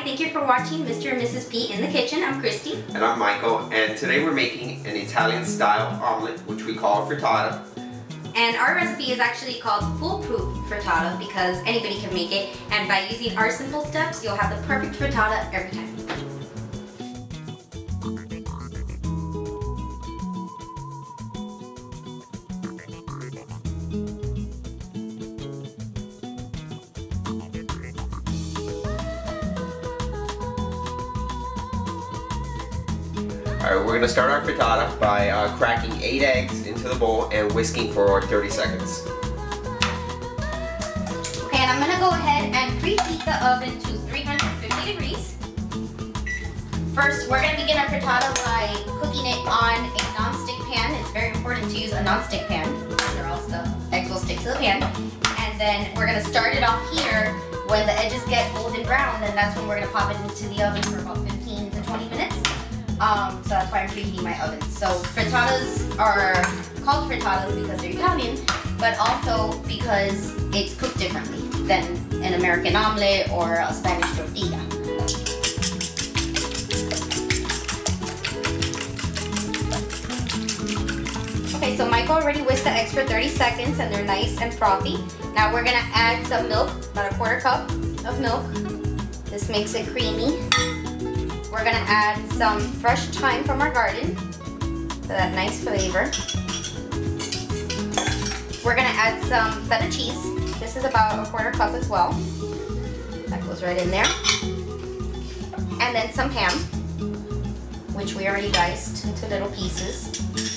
Hi, thank you for watching Mr. and Mrs. P in the Kitchen. I'm Christy. And I'm Michael, and today we're making an Italian style omelet, which we call frittata. And our recipe is actually called foolproof frittata because anybody can make it, and by using our simple steps, you'll have the perfect frittata every time. Alright, we're going to start our frittata by cracking 8 eggs into the bowl and whisking for 30 seconds. Okay, and I'm going to go ahead and preheat the oven to 350 degrees. First, we're going to begin our frittata by cooking it on a non-stick pan. It's very important to use a non-stick pan, or else the eggs will stick to the pan. And then we're going to start it off here. When the edges get golden brown, then that's when we're going to pop it into the oven for about 15 to 20 minutes. So that's why I'm preheating my oven. So frittatas are called frittatas because they're Italian, but also because it's cooked differently than an American omelet or a Spanish tortilla. Okay, so Michael already whisked the eggs for 30 seconds and they're nice and frothy. Now we're gonna add some milk, about a quarter cup of milk. This makes it creamy. We're gonna add some fresh thyme from our garden for that nice flavor. We're gonna add some feta cheese. This is about a quarter cup as well. That goes right in there. And then some ham, which we already diced into little pieces.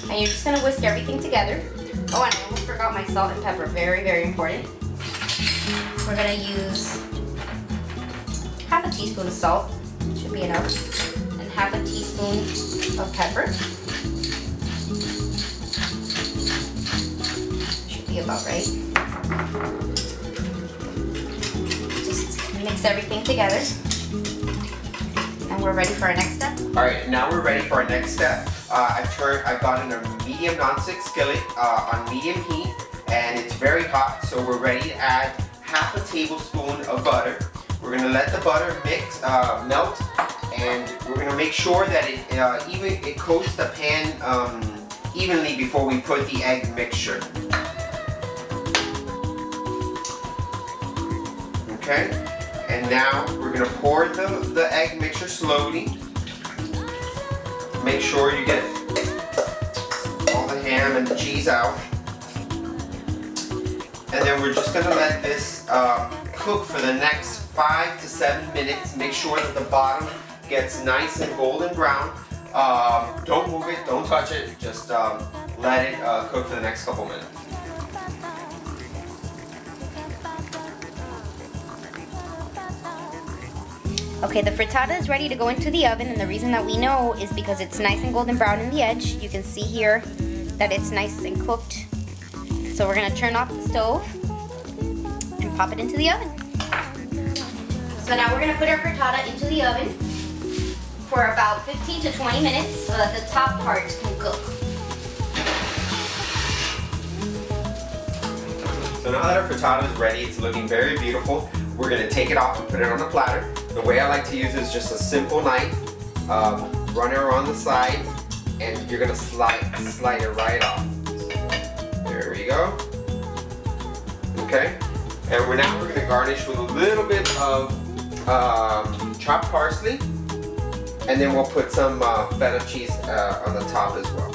And you're just gonna whisk everything together. Oh, and I almost forgot my salt and pepper. Very, very important. We're gonna use half a teaspoon of salt. Should be enough. And half a teaspoon of pepper. Should be about right. Just mix everything together. And we're ready for our next step. Alright, now we're ready for our next step. I've got in a medium non-stick skillet on medium heat, and it's very hot, so we're ready to add half a tablespoon of butter. We're going to let the butter melt, and we're going to make sure that it coats the pan evenly before we put the egg mixture. Okay, and now we're going to pour the egg mixture slowly. Make sure you get all the ham and the cheese out. And then we're just going to let this cook for the next 5 to 7 minutes. Make sure that the bottom gets nice and golden brown. Don't move it, don't touch it, just let it cook for the next couple minutes. Okay, the frittata is ready to go into the oven, and the reason that we know is because it's nice and golden brown in the edge. You can see here that it's nice and cooked. So we're gonna turn off the stove and pop it into the oven. So now we're gonna put our frittata into the oven for about 15 to 20 minutes so that the top part can cook. So now that our frittata is ready, it's looking very beautiful. We're gonna take it off and put it on a platter. The way I like to use is just a simple knife, run it around the side, and you're gonna slide it right off. There we go. Okay, and we're gonna garnish with a little bit of chopped parsley, and then we'll put some feta cheese on the top as well.